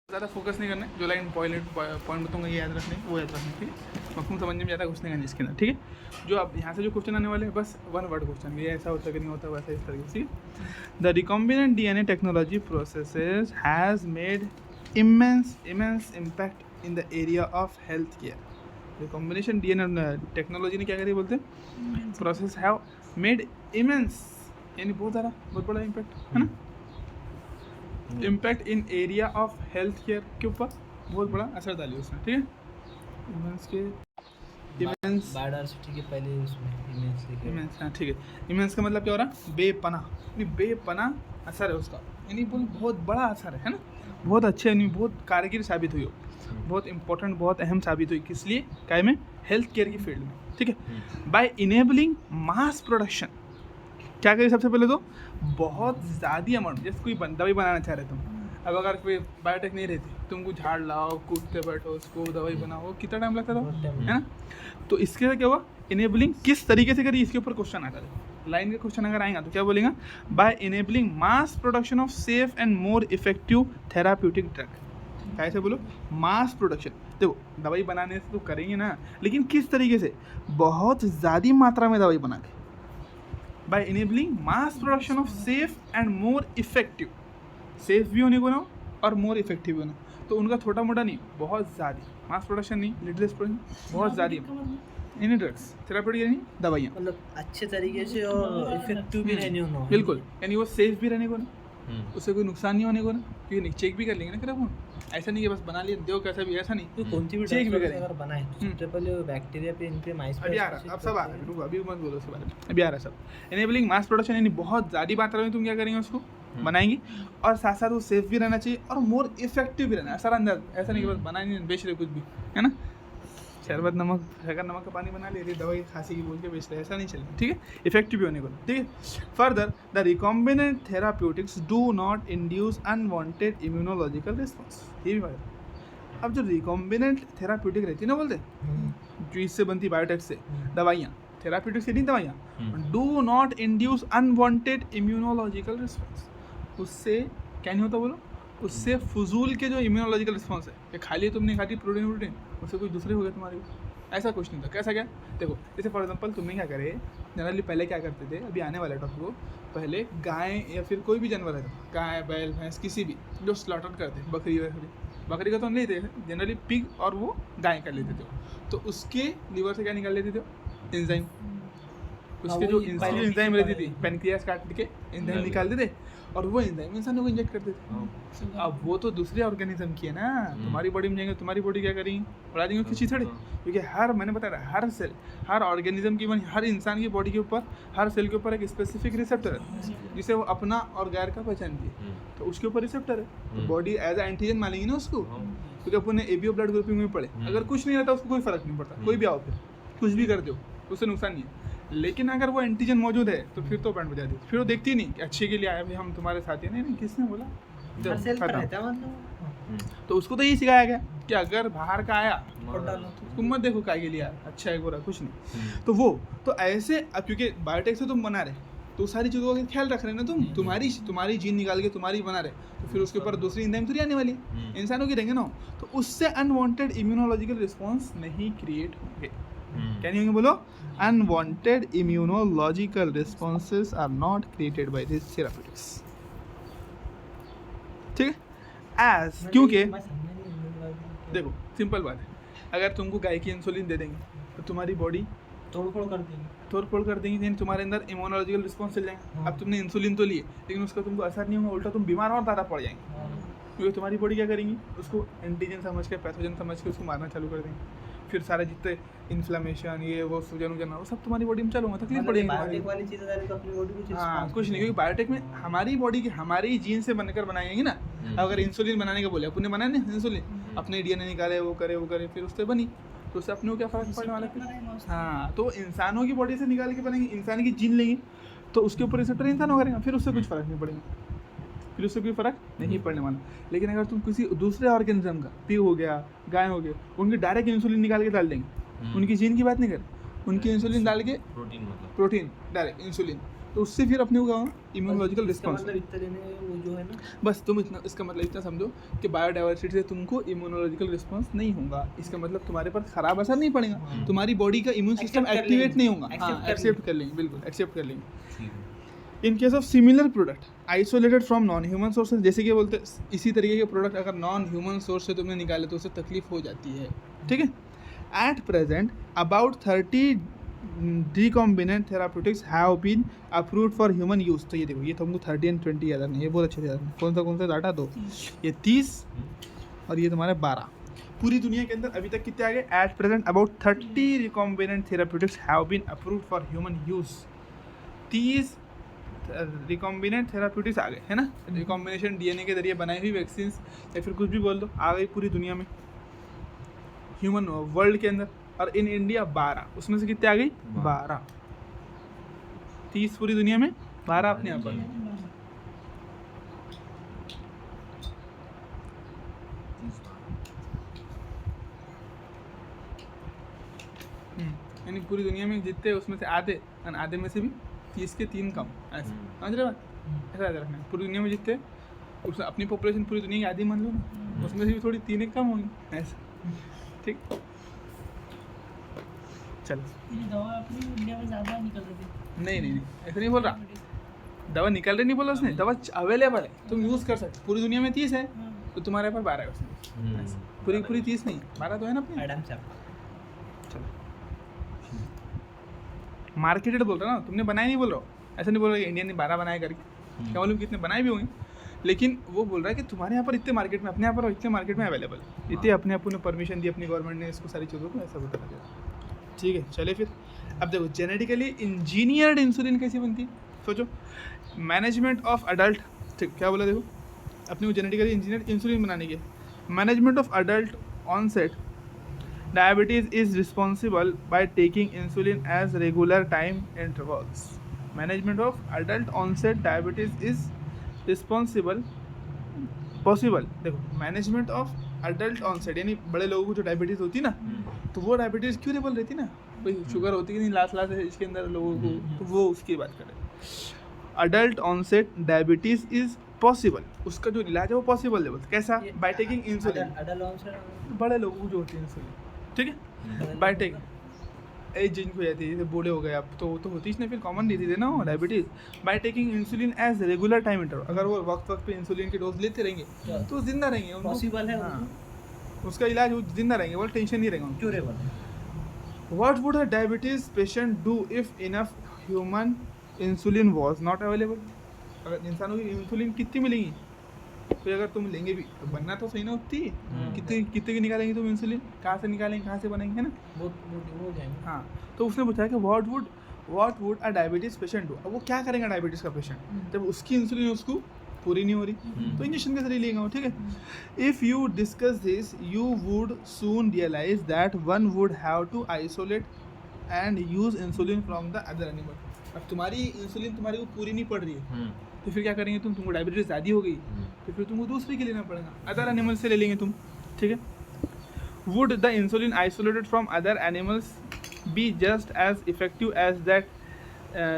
ज़्यादा फोकस नहीं करना है, जो लाइन पॉइंट बताऊंगा ये याद रखने, वो याद रखने, ठीक है। मफहूम समझने में ज़्यादा घुसने का नहीं इसके अंदर, ठीक है। जो अब यहाँ से जो क्वेश्चन आने वाले हैं बस वन वर्ड क्वेश्चन, ये ऐसा होता कि नहीं होता वैसा इस तरीके से। The recombinant DNA technology processes has made immense impact in the area of health care. Recombination DNA technology ने क्या करी बोलते हैं, प्रोसेस हैव मेड इमेंस, यानी बहुत बड़ा इम्पैक्ट है ना, impact in area of health care के ऊपर बहुत बड़ा असर डाली उसने, ठीक है। इमेंस के इमेंस बायोडायवर्सिटी के पहले उसमें इमेंस लिखे। इमेंस, हाँ ठीक है। इमेंस का मतलब क्या हो रहा, बेपना, यानी बेपना असर है उसका, यानी बहुत बड़ा असर है ना, बहुत अच्छे, यानी बहुत कारगर साबित हुई हो, बहुत इंपॉर्टेंट, बहुत अहम साबित हुई, किस लिए, काय में, हेल्थ केयर की फील्ड में, ठीक है। बाय इनेबलिंग मास प्रोडक्शन, क्या करिए सबसे पहले तो बहुत ज़्यादा अमाउंट, जैसे कोई दवाई बनाना चाह रहे तुम, अब अगर कोई बायोटेक नहीं रहती, तुमको झाड़ लाओ, कूदते बैठो, उसको दवाई बनाओ, कितना टाइम लगता था, है ना। तो इसके क्या हुआ, इनेबलिंग किस तरीके से करी, इसके ऊपर क्वेश्चन आता है, लाइन के क्वेश्चन अगर आएगा तो क्या बोलेगा, by enabling mass production of safe and more effective therapeutic drug. कैसे बोलो, मास प्रोडक्शन, देखो दवाई बनाने से तो करेंगे ना, लेकिन किस तरीके से, बहुत ज़्यादा मात्रा में दवाई बना के, by enabling mass production of safe and more effective, safe भी होने को ना और मोर इफेक्टिव भी होना, तो उनका छोटा मोटा नहीं, बहुत ज़्यादा, मास प्रोडक्शन नहीं, लिटलेस प्रोडक्शन, बहुत ज़्यादा, इन ड्रग्स थेराप्यूटिक यानी दवाइयाँ, मतलब अच्छे तरीके से और इफेक्टिव भी रहने होना, बिल्कुल, यानी वो सेफ भी रहने को ना, उससे कोई नुकसान नहीं होने को ना, क्योंकि चेक भी कर लेंगे ना, करें ऐसा नहीं कि बस बना लिए दो कैसा भी, ऐसा नहीं, तो कौन सी भी चेक भी करें अगर बनाए तो सबसे पहले बैक्टीरिया पे, इन पे माइस पे, अभी आ रहा, अब सब आ रहा है, रुको अभी मत बोलो उसके बारे में, अभी आ रहा है सब। इनेबलिंग मास प्रोडक्शन यानी बहुत ज़्यादा मात्रा में तुम क्या करेंगे, उसको बनाएंगे, और साथ साथ वो सेफ भी रहना चाहिए और मोर इफेक्टिव भी रहना है, असरअंदाज, ऐसा नहीं कि बस बनाएंगे बेच रहे कुछ भी, है ना, शरबत नमक, शक्कर नमक का पानी बना ले रही, दवाई खांसी की बोल के बेच रहे, ऐसा नहीं चलेगा, ठीक है, इफेक्टिव भी होने को, ठीक है। Further the recombinant therapeutics do not induce unwanted immunological response, ये भी बात। अब जो रिकॉम्बिनेंट थेराप्यूटिक रहती है ना, बोलते जो इससे बनती बायोटेक से दवाइयाँ, थेराप्यूटिक से नहीं दवाइयाँ, do not induce unwanted immunological response, उससे क्या नहीं होता बोलो, उससे फजूल के जो इम्यूनोलॉजिकल रिस्पॉन्स है, कि खाली तुमने खाती प्रोटीन उससे कुछ दूसरे हो गए तुम्हारे को, ऐसा कुछ नहीं था। कैसा क्या, देखो जैसे फॉर एग्जांपल तुमने क्या करे, जनरली पहले क्या करते थे, अभी आने वाले टॉपिक को, पहले गाय या फिर कोई भी जानवर है, गाय बैल भैंस किसी भी जो स्लॉटर करते, बकरी का तो हम लेते थे जनरली, पिग और वो गाय का लेते थे, तो उसके लीवर से क्या निकाल लेते थे, एंजाइम, उसके जो एंजाइम रहती थी, पेनक्रियास काट के एंजाइम निकालते थे, और वो एंजाइम इंसानों को इंजेक्ट करते थे। अब वो तो दूसरे ऑर्गेनिज्म की है ना, तुम्हारी बॉडी में जाएंगे, तुम्हारी बॉडी क्या करेंगी, बढ़ा देंगे उसकी चीथड़े, क्योंकि हर, मैंने बताया हर सेल, हर ऑर्गेनिज्म की, हर इंसान की बॉडी के ऊपर, हर सेल के ऊपर एक स्पेसिफिक रिसेप्टर है, जिसे वो अपना और गैर का पहचानती है, तो उसके ऊपर रिसेप्टर है, तो बॉडी एज ए एंटीजन मानेंगी ना उसको, क्योंकि अपने एबीओ ब्लड ग्रुपिंग में पड़े, अगर कुछ नहीं रहता उसको कोई फर्क नहीं पड़ता, कोई भी आओ फिर कुछ भी कर दो उससे नुकसान नहीं है, लेकिन अगर वो एंटीजन मौजूद है तो फिर तो बैंड बजा दी, फिर वो देखती नहीं कि अच्छे के लिए आया भाई, हम तुम्हारे साथ ही, नहीं किसने बोला, तो उसको तो यही सिखाया गया कि अगर बाहर का आया तुम मत देखो काय के लिए आया, अच्छा है बुरा कुछ नहीं, तो वो तो ऐसे, अब क्योंकि बायोटेक से तुम बना रहे, तो सारी चीज़ों का ख्याल रख रहे ना तुम, तुम्हारी जीन निकाल के तुम्हारी बना रहे, तो फिर उसके ऊपर दूसरी एंजाइम थोड़ी आने वाली, इंसानों की रहेंगे ना, तो उससे अनवांटेड इम्यूनोलॉजिकल रिस्पॉन्स नहीं क्रिएट होंगे, क्या नहीं होंगे बोलो, unwanted immunological responses are not created by this therapeutics, ठीक है, एज, क्योंकि देखो सिंपल बात है, अगर तुमको गाय की इंसुलिन दे देंगे तो तुम्हारी बॉडी तोड़फोड़ कर देंगी, यानी तुम्हारे अंदर इम्यूनोलॉजिकल रिस्पॉन्स चल जाएंगे। अब तुमने इंसुलिन तो लिए, लेकिन उसका तुमको असर नहीं होगा, उल्टा तुम बीमार और ज़्यादा पड़ जाएंगे, क्योंकि तुम्हारी बॉडी क्या करेंगी, उसको एंटीजन समझ के, पैथोजन समझ के उसको मारना चालू कर देंगे, फिर सारे जितने इन्फ्लेमेशन ये वो सूजन वूजन वो सब तुम्हारी बॉडी में चालू होगा, तकलीफ पड़ेगी, हाँ कुछ नहीं, क्योंकि बायोटेक में हमारी बॉडी की, हमारी जीन से बनकर बनाएंगे ना, अगर इंसुलिन बनाने का बोले, अपन ने बनाया ना इंसुलिन, अपने डीएनए निकाले, वो करे फिर उससे बनी, तो उससे अपने को क्या फ़र्क पड़ने वाला है, हाँ, तो इंसानों की बॉडी से निकाल के बनेंगे, इंसान की जीन लेंगे तो उसके ऊपर रिसेप्टर इंसान करेगा, फिर उससे कुछ फ़र्क नहीं पड़ेगा, फिर उससे कोई फ़र्क नहीं पड़ने वाला। लेकिन अगर तुम किसी दूसरे ऑर्गेनिज्म का, पिग हो गया, गाय हो गया, उनकी डायरेक्ट इंसुलिन निकाल के डाल देंगे, उनकी जीन की बात नहीं कर, उनकी इंसुलिन डाल के, प्रोटीन डायरेक्ट इंसुलिन, तो उससे फिर अपने को इम्यूनोलॉजिकल इसका रिस्पॉन्स। मतलब इतना लेने वो जो है ना, बस तुम इतना, इसका मतलब इतना समझो कि बायोडाइवर्सिटी से तुमको इम्यूनोलॉजिकल रिस्पॉन्स नहीं होगा, इसका मतलब तुम्हारे पर खराब असर नहीं पड़ेगा, हाँ। तुम्हारी बॉडी का इम्यून सिस्टम Accept कर एक्टिवेट लेंगे। नहीं होगा। Accept हाँ कर एक्सेप्ट कर लेंगे, बिल्कुल एक्सेप्ट कर लेंगे। ठीक है। In case of similar product isolated from non human sources, जैसे कि बोलते इसी तरीके के प्रोडक्ट अगर नॉन ह्यूमन सोर्स से तुमने निकाले तो उससे तकलीफ हो जाती है, ठीक है। At present about 30 recombinant therapeutics have been approved for human use। तो ये देखो, ये तुमको 30 एंड 20 याद नहीं, ये बहुत अच्छे से याद नहीं। कौन सा डाटा दो, ये 30 और ये तुम्हारे 12। पूरी दुनिया के अंदर अभी तक कितने आ गए? At present about 30 recombinant therapeutics have been approved for human use। 30 recombinant therapeutics आ गए, है ना। रिकॉम्बिनेशन डीएनए के जरिए बनाई हुई वैक्सीन या फिर कुछ भी बोल दो, आ गई पूरी दुनिया में, ह्यूमन वर्ल्ड के अंदर। और इन इंडिया 12, उसमें से कितने आ गई? 12। 30 पूरी दुनिया में, 12 अपने यहाँ पर। यानी पूरी दुनिया में जितने उसमें से आधे, और आधे में से भी 30 के 3 कम, ऐसे समझ रहे बात? ऐसा याद रखना है। पूरी दुनिया में जितने, उसमें अपनी पॉपुलेशन पूरी दुनिया की आधी मान लो ना, उसमें से भी थोड़ी 3 एक कम होंगी, ऐसा, ठीक। चलो, दवा अपनी इंडिया में ज़्यादा निकल रही थी। नहीं ऐसा नहीं बोल रहा, दवा निकल रही नहीं बोला उसने, दवा अवेलेबल है, तुम यूज़ कर सकते। पूरी दुनिया में 30 है तो तुम्हारे पास 12 है उसमें, पूरी 30 नहीं, 12 तो है ना अपने। मैडम साहब चलो, मार्केटेड बोल रहा ना, तुमने बनाए नहीं बोल रहा हो, ऐसा नहीं बोल रहा कि इंडिया ने 12 बनाए करके, क्या मालूम कितने बनाए भी होंगे, लेकिन वो बोल रहा है कि तुम्हारे यहाँ पर इतने मार्केट में, अपने यहाँ पर इतने मार्केट में अवेलेबल, इतने अपने आप ने परमिशन दी अपनी गवर्नमेंट ने इसको, सारी चीज़ों को ऐसा बता दिया, ठीक है। चलिए फिर अब देखो, जेनेटिकली इंजीनियर्ड इंसुलिन कैसी बनती है, सोचो। मैनेजमेंट ऑफ अडल्ट, ठीक, क्या बोला देखो, अपने को जेनेटिकली इंजीनियर्ड इंसुलिन बनाने के। Management of adult onset diabetes is responsible by taking insulin as regular time intervals. Management of adult onset diabetes is responsible, possible, देखो मैनेजमेंट ऑफ अडल्ट ऑनसेट यानी बड़े लोगों को जो डायबिटीज़ होती ना, तो वो डायबिटीज़ क्यूरेबल रहती ना, भाई शुगर होती कि नहीं लास्ट इसके अंदर लोगों को, तो वो उसकी बात करें। Adult onset diabetes is possible, उसका जो इलाज है वो पॉसिबल है, कैसा? बाय टेकिंग इंसुलिन, बड़े लोगों को जो होती है इंसुलिन, ठीक है, बाय टेकिंग। एज जिनको जाती है, जैसे बूढ़े हो गए अब तो होती ना, फिर कॉमन डिजीज है ना वो diabetes. By taking insulin as regular time interval, अगर वो वक्त पे इंसुलिन की डोज लेते रहेंगे तो जिंदा रहेंगे, पॉसिबल है, हाँ, उसका इलाज वो जिंदा रहेंगे, वो टेंशन नहीं रहेगा। क्यूरेबल है। What would a diabetes patient do if enough human insulin was not available? अगर इंसानों की इंसुलिन कितनी मिलेंगी, तो अगर तुम लेंगे भी तो बनना तो सही ना उतनी, कितने की निकालेंगे तुम इंसुलिन, कहाँ से निकालेंगे, कहाँ से बनेंगे, है ना। वो जाएंगे। हाँ, तो उसने पूछा कि what would a diabetes patient do, अब वो क्या करेगा डायबिटीज का पेशेंट जब उसकी इंसुलिन उसको पूरी नहीं हो रही, तो इंजेक्शन के जरिए लेगा वो, ठीक है। If you discuss this you would soon realise that one would have to isolate and use insulin from the other animal. अब तुम्हारी इंसुलिन तुम्हारी को पूरी नहीं पड़ रही है, तो फिर क्या करेंगे तुमको डायबिटीज ज़्यादा हो गई, तो फिर तुमको दूसरी के लेना पड़ेगा, अदर एनिमल से ले लेंगे तुम, ठीक है। Would the insulin isolated from other animals be just as effective as that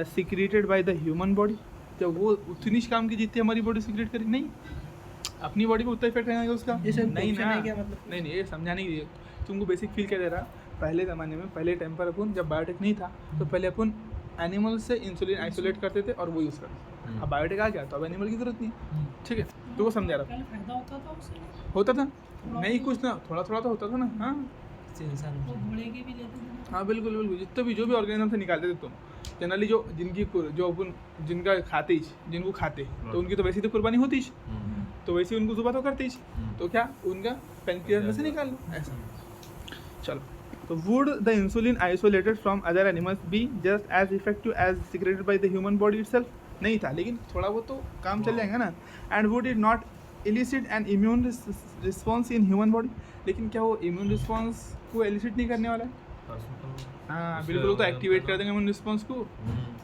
secreted by the human body? जब वो उतनी काम की जितनी हमारी बॉडी सिक्रेट करेगी, नहीं, अपनी बॉडी में उतना इफेक्ट रहेगा उसका, नहीं ना, क्या मतलब? नहीं ये समझाने के लिए तुमको बेसिक फील क्या दे रहा। पहले ज़माने में, पहले टाइम पर अपन जब बायोटेक नहीं था, तो पहले अपन एनिमल से इंसुलिन आइसोलेट करते थे और वो यूज़ करते थे। अब बायोटेक आ गया तो अब एनिमल की जरूरत नहीं, ठीक है, तो वो समझा रहा पहले फायदा होता था उससे, होता था, नहीं कुछ ना, थोड़ा थोड़ा तो होता था ना। हाँ इंसान वो घोड़े की भी लेते थे ना। हाँ बिल्कुल बिल्कुल, जितने भी जो भी ऑर्गेनिज्म से निकालते थे तुम, जनरली जो अपन जिनका खाते, जिनको खाते, तो उनकी तो वैसी तो कुर्बानी होती, तो वैसे उनको सुबह तो करते, तो क्या उनका पेनक्रियास में से निकाल लो, ऐसा। चलो, तो would the insulin isolated from other animals be just as effective as secreted by the human body itself? नहीं था, लेकिन थोड़ा बहुत तो काम चल जाएगा ना। And would it not illicit N immune response in human body? लेकिन क्या वो इम्यून रिस्पॉन्स को एलिसिट नहीं करने वाला है? हाँ बिल्कुल, वो तो एक्टिवेट कर देंगे इम्यून रिस्पॉन्स को,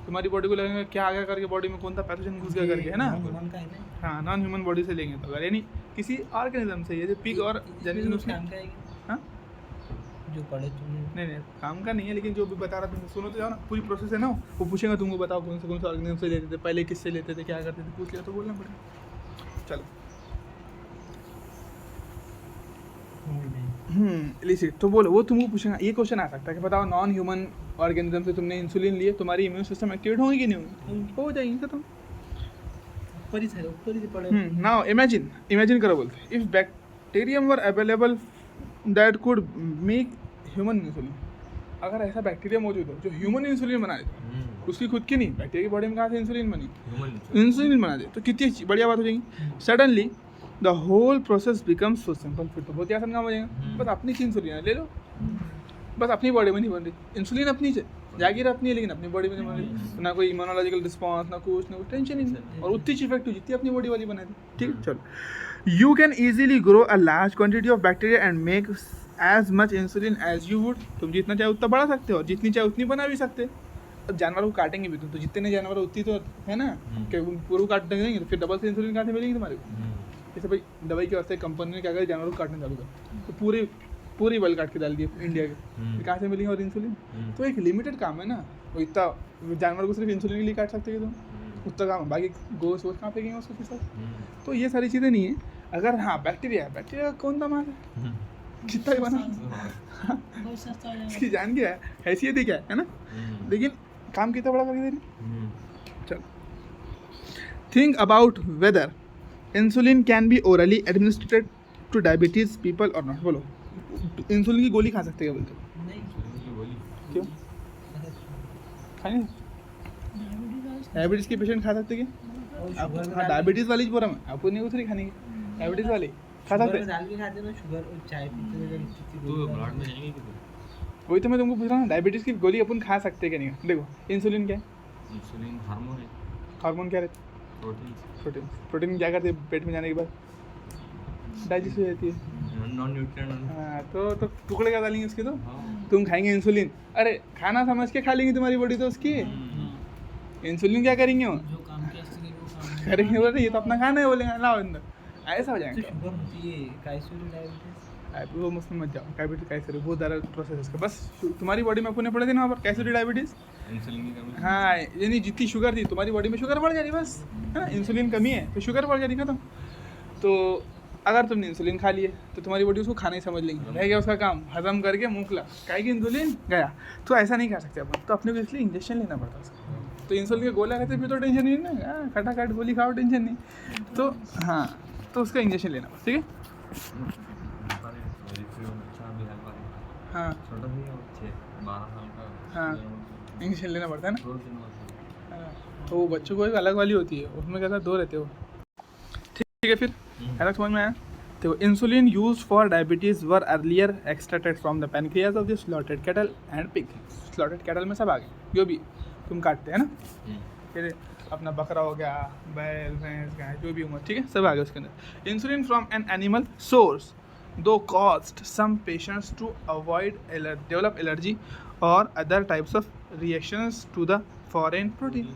तुम्हारी बॉडी को लगेगा क्या आ गया करके, बॉडी में कौन सा पैथोजन घुस गया करके, है ना। ह्यूमन का है ना। हाँ, नॉन ह्यूमन बॉडी से लेंगे तो, अगर यानी किसी ऑर्गेनिज्म से, जैसे पिग और इसमें जैसे उस काम का है कि- हाँ जो पढ़े तुमने। नहीं काम का नहीं है, लेकिन जो भी बता रहा तुम सुनो तो जाओ ना, पूरी प्रोसेस है ना, वो पूछेगा तुमको बताओ कौन से ऑर्गेनिज्म से लेते थे, पहले किससे लेते थे, क्या करते थे, पूछ लिया तो बोलना पड़ेगा। चलो इलिसिट तो बोलो, वो तुमको पूछेगा, ये क्वेश्चन आ सकता है कि बताओ नॉन ह्यूमन ऑर्गेनिज्म से तुमने इंसुलिन लिए, तुम्हारी इम्यून सिस्टम एक्टिवेट होगी कि नहीं होगी? हो जाएगी खत्म। ऊपर ही पढ़े। नाउ इमेजिन करो, बोलते if bacterium were available that could make human insulin, अगर ऐसा बैक्टीरिया मौजूद हो जो ह्यूमन इंसुलिन बना दे, उसकी खुद की नहीं, बैक्टीरिया की बॉडी में कहाँ से इंसुलिन बनी, इंसुलिन बना दे, तो कितनी बढ़िया बात हो जाएगी। Suddenly the whole process becomes so simple, फिर तो बहुत ही आसान काम हो जाएगा। बस अपनी इंसुलिन ले लो, बस अपनी बॉडी में नहीं बन रही इंसुलिन, अपनी जागीर अपनी है, लेकिन अपनी बॉडी में नहीं बन रही, ना कोई इम्यूनोलॉजिकल रिस्पॉन्स, ना कुछ टेंशन ही नहीं, और उतनी इफेक्टिव जितनी अपनी बॉडी वाली बना दी। ठीक है, चलो you can easily grow a large quantity of bacteria and make as much insulin as you would, तुम जितना चाहे उतना बढ़ा सकते हो, और जितनी चाहे उतनी बना भी सकते हो। अब जानवरों को काटेंगे भी तो जितने जानवर उतनी तो है ना, कि पूरा काट देंगे तो फिर डबल से इंसुलिन काटने मिलेंगे तुम्हारे को। जैसे भाई दवाई के वास्ते कंपनी ने क्या करा, जानवरों को काटने चालू कर, तो पूरी बल काट के डाल दिए इंडिया के, कहाँ से मिलेंगे और इंसुलिन? तो एक लिमिटेड काम है ना, वो इतना जानवर को सिर्फ इंसुलिन के लिए काट सकते हैं तुम, उतना काम है, बाकी गोश्त वोश्त कहाँ फेंकेंगे उसको फिर सब। तो ये सारी चीज़ें नहीं है। अगर हाँ बैक्टीरिया कौन दामाद है, कितना ही बना, बहुत सस्ता हो जाएगा। इसकी जान क्या है, हैसियत ही क्या है ना, लेकिन काम कितना बड़ा करके दे रही। चलो think about whether insulin can be orally administrated two diabetes people और नॉट। बोलो इंसुलिन की गोली खा सकते हैं क्या? बोलते हो नहीं, क्यों खाएंगे? डायबिटीज़ के पेशेंट खा सकते क्या? हाँ डायबिटीज़ वाली बोल रहा मैं, आपको नहीं उतरी खाने की, डायबिटीज़ वाली खा सकते हैं। दाल भी खाते ना, शुगर और चाय पीते थे तो ब्लड में जाएंगे कि वही तो मैं तुमको पूछ रहा हूँ, डायबिटीज़ की गोली अपन खा सकते हैं क्या नहीं? देखो इंसुलिन क्या है, इंसुलिन हार्मोन है, हार्मोन क्या रहता प्रोटीन है? प्रोटीन क्या करते हैं पेट में जाने के बाद? डाइजेस्ट हो जाती है। Non nutrient. हाँ तो टुकड़े क्या डालेंगे उसके, तो तुम खाएंगे इंसुलिन, अरे खाना समझ के खा लेंगे तुम्हारी बॉडी तो उसकी, इंसुलिन क्या करेंगे वो जो काम किया इसलिए वो काम करेंगे, बोले ये तो अपना खाना है, बोलेंगे लाओ अंदर, ऐसा हो तो जाएगा। शुगर होती है, काइसोरी डायबिटीज। वो मुझमें मत जाओ, डायबिटीज कैसे बहुत ज़्यादा प्रोसेस इसका, बस तुम्हारी बॉडी में अपने पड़े थे ना वहाँ पर कैसे डायबिटीज़। इंसुलिन की कमी। हाँ यानी जितनी शुगर थी तुम्हारी बॉडी में शुगर बढ़ जा रही बस, है ना, इंसुलिन कमी है तो शुगर बढ़ जा रही खत्म। तो अगर तुमने इंसुलिन खा लिए तो तुम्हारी बॉडी उसको खाना ही समझ लेंगी, रह गया उसका काम हजम करके मुँह खुला, काहेगी इंसुलिन गया। तो ऐसा नहीं खा सकते अपन, तो अपने को इसलिए इंजेक्शन लेना पड़ता उसका। तो इंसुलिन के गोला खाते फिर तो टेंशन नहीं है ना, खटाखट गोली खाओ टेंशन नहीं। तो हाँ तो उसका इंजेक्शन लेना पड़ता, ठीक है। हाँ छोटा भी है, 12 साल का। हाँ इंजेक्शन लेना पड़ता है ना। 2 दिन बाद। हाँ, तो वो बच्चों को एक अलग वाली होती है, उसमें क्या था 2 रहते हो। ठीक है फिर अलग समझ में आया। तो insulin use for diabetes were earlier extracted from the pancreas of the slotted cattle and pig. Slotted cattle में सब आ गए जो भी तुम काटते हैं ना, फिर अपना बकरा हो गया, बैल भैंस गाय जो भी हुआ, ठीक है सब आ गया उसके अंदर। Insulin from an animal source though caused some patients to avoid develop allergy और other types of reactions to the foreign protein.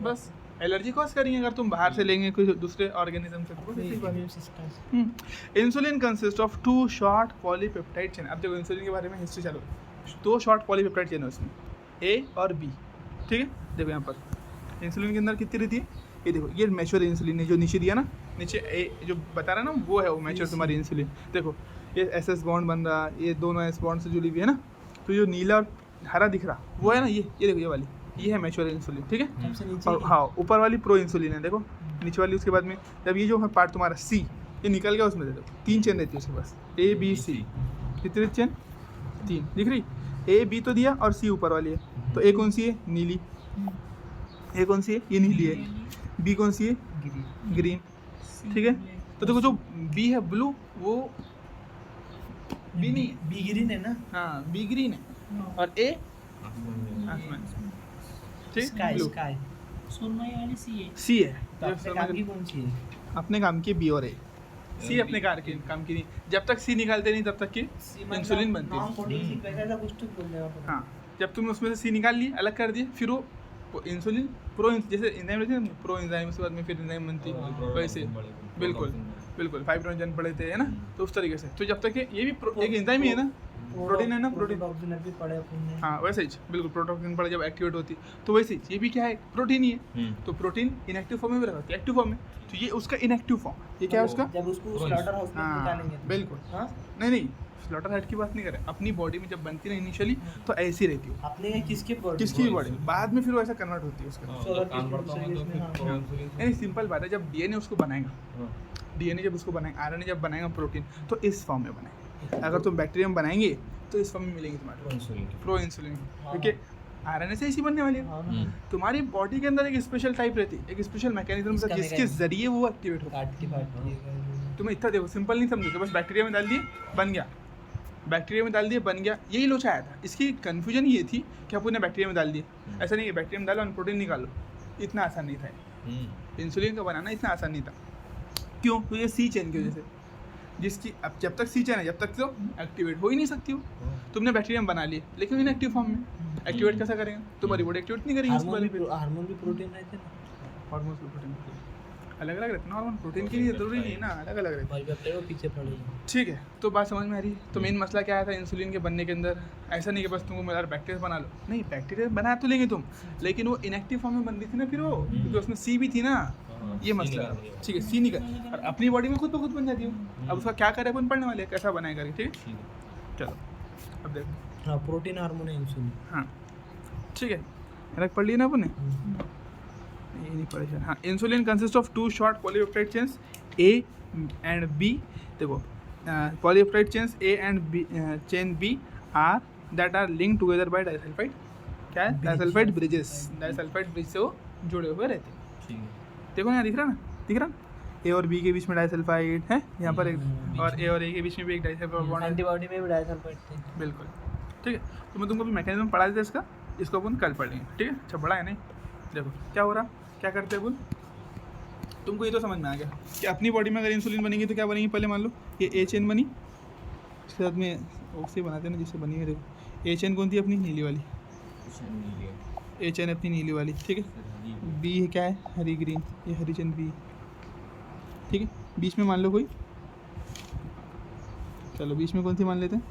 बस एलर्जी कॉज करेंगे अगर तुम बाहर से लेंगे कोई दूसरे ऑर्गेनिज्म से। Insulin consist of 2 short polypeptide chain. अब देखो इंसुलिन के बारे में हिस्ट्री चलो, 2 शॉर्ट पॉलीपेप्टाइड चेन है उसमें, ए और बी, ठीक है। देखो यहाँ पर इंसुलिन के अंदर कितनी रहती है, ये देखो ये मैच्योर इंसुलिन है जो नीचे दिया ना, नीचे ए जो बता रहा है ना वो है वो मैच्योर तुम्हारी इंसुलिन। देखो ये एस बॉन्ड बन रहा, ये दोनों एस बॉन्ड से जुड़ी हुई है ना, तो जो नीला और हरा दिख रहा वो है ना, ये देखो ये वाली, ये है मैच्योर इंसुलिन, ठीक है। और हाँ ऊपर वाली प्रो इंसुलिन है, देखो नीचे वाली। उसके बाद में जब ये जो है पार्ट तुम्हारा सी, ये निकल गया उसमें, देखो 3 चेन रहती है उसके पास, ए बी सी, कितनी चेन 3 दिख रही। ए बी तो दिया और सी ऊपर वाली है, तो ए कौन सी है, नीली। ए कौन सी है, ये नीली है। बी कौन सी है, ग्रीन, ठीक है। तो देखो जो बी है ब्लू, वो बी नहीं है, बी ग्रीन है ना, हाँ बी ग्रीन है, और ए आसमान, ठीक स्काई ब्लू। स्काई। सुरमई वाली सी है। सी है तो अपने काम की कौन सी है? अपने काम की बी और ए। सी अपने काम की नहीं, जब तक सी निकालते नहीं तब तक की इंसुलिन बनती है। ऐसा कुछ तो बोल रहे हो आप। हाँ जब तुमने उसमें से सी निकाल लिए, अलग कर दिए, फिर वो इंसुलिन जैसे एंजाइम रहती है ना, प्रो एंजाइम, उसके बाद में फिर एंजाइम बनती है, वैसे बिल्कुल 5 ट्रांजन पड़े थे है ना, तो उस तरीके से। तो जब तक ये भी एक एंजाइम ही है ना, प्रोटीन है ना, प्रोटीन। प्रोटोक्सिन भी पढ़े अपन ने। हाँ वैसे ही बिल्कुल, प्रोटोक्सिन पड़े जब एक्टिवेट होती है तो वैसे ही ये भी क्या है, प्रोटीन ही है। तो प्रोटीन इनएक्टिव फॉर्म में भी रहती है, एक्टिव फॉर्म में, तो ये उसका इनएक्टिव फॉर्म, ये क्या है उसका। जब उसको स्लॉटर हाउस में हाँ निकालेंगे तो। बिल्कुल। हाँ नहीं स्लॉटर हार्ट की बात नहीं करें, अपनी बॉडी में जब बनती है ना इनिशियली तो ऐसी रहती है, आपने ये किसके बॉडी किसकी भी बॉडी में, बाद में फिर वो ऐसा कन्वर्ट होती है उसका। सोलर काम की पड़ता होगा तो इसमें, हाँ। फिर इंसुलिन यानी सिंपल बात है, जब डीएनए उसको बनाएगा, डीएनए जब उसको बनाएगा, आरएनए जब बनाएगा प्रोटीन, तो इस फॉर्म में बनाएगा। अगर तुम बैक्टीरियम बनाएंगे तो इस फॉर्म में मिलेंगे तुम्हारे इंसुलिन प्रो इंसुलिन, हाँ। क्योंकि आरएनए से ऐसी बनने वाली है। हाँ ना। तुम्हारी बॉडी के अंदर एक स्पेशल टाइप रहती है, एक स्पेशल मैकेनिज्म इसका जिसके mechanism। जरिए वो एक्टिवेट होता है। काट के काट तुम्हें इतना देखो, सिंपल नहीं समझो कि बस बैक्टीरिया में डाल दिए बन गया, बैक्टीरिया में डाल दिए बन गया, यही लोचा आया था। इसकी कन्फ्यूजन ये थी कि आप उन्हें बैक्टीरिया में डाल दिए, ऐसा नहीं है बैक्टीरिया में डालो और प्रोटीन निकालो, इतना आसान नहीं था। इंसुलिन का बनाना इतना आसान नहीं था। क्यों? तो ये सी चेन की वजह से, जिसकी अब जब तक सी चेन है जब तक तो एक्टिवेट हो ही नहीं सकती हो। तुमने बैक्टीरिया में बना लिए लेकिन इनएक्टिव फॉर्म में, एक्टिवेट कैसा करेंगे, तुम्हारी बॉडी एक्टिवेट नहीं करेगी। हार्मोन भी प्रोटीन रहते ना। हार्मोन्स भी प्रोटीन अलग अलग रहते हैं, नॉर्मल प्रोटीन के लिए जरूरी नहीं है ना, अलग अलग रहते हैं। भाई बैक्टीरिया पीछे पड़ेगा। ठीक है, तो बात समझ में आ रही है। तो मेन मसला क्या आया था इंसुलिन के बनने के अंदर, ऐसा नहीं कि बस तुमको यार बैक्टीरिया बना लो, नहीं बैक्टीरिया बना तो लेंगे तुम, लेकिन वो इनएक्टिव फॉर्म में बन रही थी ना फिर वो, क्योंकि उसमें सी भी थी ना, ये मसला है। ठीक है, सी निकल और अपनी बॉडी में खुद ब खुद बन जाती है। अब उसका क्या करे अपन पढ़ने वाले हैं, कैसा बनाए करके। ठीक है, चलो अब देखो। हाँ प्रोटीन हार्मोन है इंसुलिन। हाँ ठीक है, अलग पढ़ लिया ना अपन ने, ये नहीं परेशान। हाँ, insulin consist of two short polypeptide chains A and B. देखो polypeptide chains A and B, chain B are that are link together by disulfide, क्या है, डाइसल्फाइड ब्रिजेस, डाइसल्फाइड ब्रिज से वो जुड़े हुए रहते हैं। देखो यहाँ दिख रहा ना, दिख रहा, ए और बी के बीच में डाइसल्फाइड है यहाँ पर एक, और ए और ए के बीच में भी एक डाइसल्फाइड बॉन्ड है। एंटीबॉडी में भी डाइसल्फाइड थे। बिल्कुल ठीक है, तो मैं तुमको भी मैकेनिज्म पढ़ा देता इसका, इसको अपन कल पढ़ लेंगे। ठीक है, अच्छा बड़ा है नहीं। देखो क्या हो रहा, क्या करते हैं अपन, तुमको ये तो समझ में आ गया कि अपनी बॉडी में अगर इंसुलिन बनेगी तो क्या बनेगी। पहले मान लो ये ए चेन बनी, इसके साथ में ओक्सी बनाते हैं ना जिससे बनी है। देखो ए चेन कौन थी अपनी, नीली वाली, ए चेन अपनी नीली वाली। ठीक है, बी क्या है, हरी ग्रीन, ये हरी चेन बी। ठीक है, बीच में मान लो कोई, चलो बीच में कौन सी मान लेते हैं,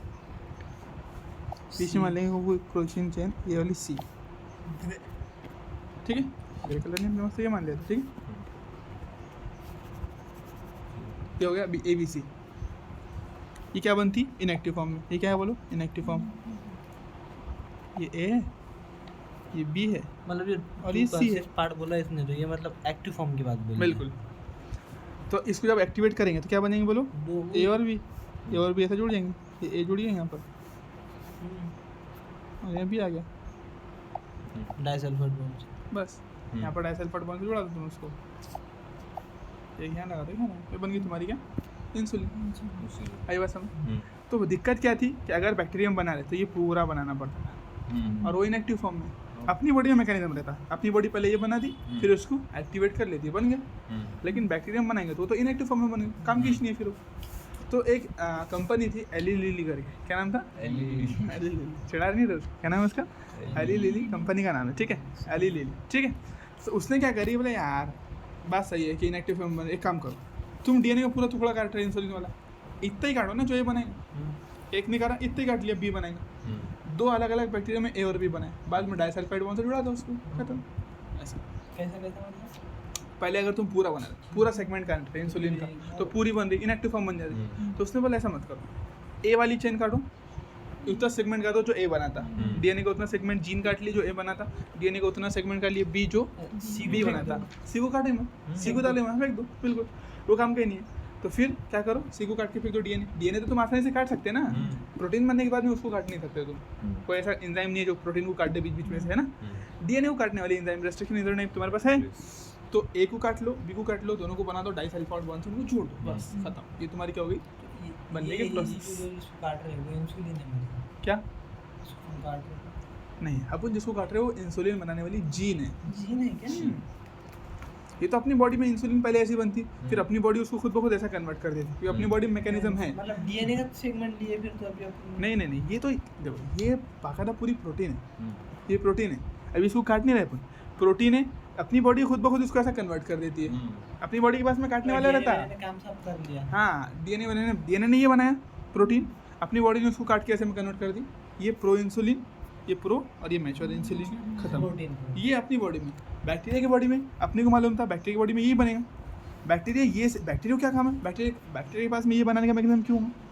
बीच में मान लेंगे कोई क्रोशियन चेन, ये वाली सी। ठीक है, ग्रे कलर ने अपने ये मान लिया था। ठीक है, ये हो गया ए बी सी। ये क्या बनती, इनएक्टिव फॉर्म में, ये क्या है बोलो, इनएक्टिव फॉर्म। ये ए है, ये बी है, मतलब ये और ये सी है। पार्ट बोला इसने, तो ये मतलब एक्टिव फॉर्म की बात बोली। बिल्कुल। तो इसको जब एक्टिवेट करेंगे तो क्या बनेंगे बोलो, ए और बी, ए और बी ऐसा जुड़ जाएंगे। ये ए जुड़ी है यहाँ पर और यहाँ बी आ गया, डाइसल्फाइड बॉन्ड। बस यहाँ पर डाइसल्फाइड बॉन्ड से जुड़ा दो तुम उसको, एक यहाँ लगा दो, यहाँ ये बन गई तुम्हारी क्या, इंसुलिन। आई बात समझ। तो दिक्कत क्या थी कि अगर बैक्टीरियम बना रहे तो ये पूरा बनाना पड़ता था, और वो इनएक्टिव फॉर्म में अपनी बॉडी में मैकेनिज्म रहता, अपनी बॉडी पहले ये बना दी फिर उसको एक्टिवेट कर लेती, बन गया। लेकिन बैक्टीरियम बनाएंगे तो वो तो इनएक्टिव फॉर्म में बनेगा, काम की नहीं है फिर वो। तो एक कंपनी थी एली लिली करके, क्या नाम था, एली लिली, चिढ़ा नहीं रहे, क्या नाम है उसका, एली लिली कंपनी का नाम है। ठीक है, एली लिली। ठीक है, तो उसने क्या करी, बोले यार बात सही है कि इनएक्टिव फॉर्म बने, एक काम करो तुम डीएनए का पूरा टुकड़ा काट रहे हो इंसुलिन वाला, इतना ही काटो ना जो ये बनाएगा। एक नहीं करा, इतना ही काट लिया, बी बनाएगा। दो अलग अलग बैक्टीरिया में ए और बी बनाए, बाद में डाइसल्फाइड बॉन्ड से जुड़ा दो उसको, खत्म। ऐसा कैसा कैसा मतलब, पहले अगर तुम पूरा बना रहे, पूरा सेगमेंट काट रहे इंसुलिन का, तो पूरी बन रही, इनएक्टिव फॉर्म बन जाती। तो उसने बोला ऐसा मत करो, ए वाली चेन काटो, उतना सेगमेंट काटो जो ए बना था, डीएनए का उतना सेगमेंट जीन काट लिए जो ए बना था, डीएनए का उतना सेगमेंट काट लिए बी जो सी बी बना था, सी को काटे मत, सी को डाले मत, फेंक दो, बिल्कुल वो काम का ही नहीं है। तो फिर क्या करो, सी को काट के फेंक दो डीएनए। डीएनए तो तुम आसानी से काट सकते हैं ना, प्रोटीन बनने के बाद में उसको काट नहीं सकते तुम, कोई ऐसा एंजाइम नहीं है जो प्रोटीन को काट दे बीच बीच में से, है ना। डीएनए को काटने वाली एंजाइम, रेस्ट्रिक्शन एंजाइम नहीं तुम्हारे पास है, तो ए को काट लो, बी को काट लो, दोनों को बना दो डाइसल्फाइड बॉन्ड से उनको जोड़ दो, बस खत्म। ये तुम्हारी क्या हो गई, बनने की प्रोसेस। इसको काट रहे हो इंसुलिन है मतलब, क्या इसको काट रहे हो नहीं, अपन जिसको काट रहे हो इंसुलिन बनाने वाली जीन है। जीन है क्या। ये तो अपनी बॉडी में इंसुलिन पहले ऐसी बनती, फिर अपनी बॉडी उसको खुद ब खुद ऐसा कन्वर्ट कर देती, क्योंकि अपनी बॉडी में मैकेनिज्म है। मतलब डीएनए का सेगमेंट लिए फिर तो अभी अपन नहीं, ये तो देखो ये बाकायदा पूरी प्रोटीन है, ये प्रोटीन है। अभी इसको काट नहीं रहे अपन, प्रोटीन है, अपनी बॉडी खुद ब खुद उसको ऐसा कन्वर्ट कर देती है। अपनी बॉडी के पास में काटने वाला रहता है। काम सब कर लिया। हाँ, डीएनए ने ये बनाया प्रोटीन, अपनी बॉडी ने उसको काट के ऐसे में कन्वर्ट कर दी, ये प्रो इंसुलिन, ये प्रो और ये मैच्योर इंसुलिन खत्म। प्रोटीन ये अपनी बॉडी में, बैक्टीरिया की बॉडी में अपने को मालूम था बैक्टीरिया की बॉडी में यही बनेगा। बैक्टीरिया बैक्टीरिया क्या काम है, बैक्टीरिया के पास में ये बनाने का मैकेनिज्म क्यों है?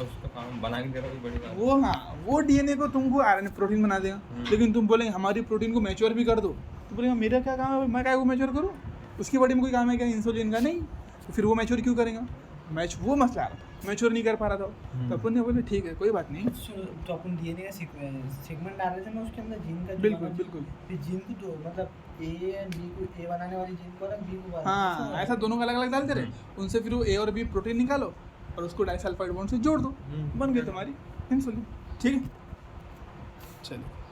उसका काम बना के दे रहा कोई बड़ी बात वो हाँ, वो डीएनए को तुमको आरएनए प्रोटीन बना देगा। लेकिन तुम बोलेंगे हमारी प्रोटीन को मैच्योर भी कर दो, तो बोलेगा मेरा क्या काम है, मैं क्या को मैच्योर करूँ? उसकी बॉडी में कोई काम है क्या इंसुलिन का? नहीं। तो फिर वो मैच्योर क्यों करेगा? वो मसला आ रहा था, मैच्योर नहीं कर पा रहा था। तो अपन ने बोले ठीक है कोई बात नहीं। तो अपन डीएनए का सेगमेंट डाल रहे थे ना, उसके अंदर जीन का जो बिल्कुल बना- बिल्कुल फिर जीन को तो मतलब ए एंड बी को, ए बनाने वाली जीन को अलग, बी को अलग। हाँ, ऐसा दोनों का अलग अलग डालते रहे, उनसे फिर वो ए और बी प्रोटीन निकालो और उसको डाइसल्फाइड बॉन्ड से जोड़ दो, बन गई तुम्हारी इंसुलिन। ठीक है, चलो।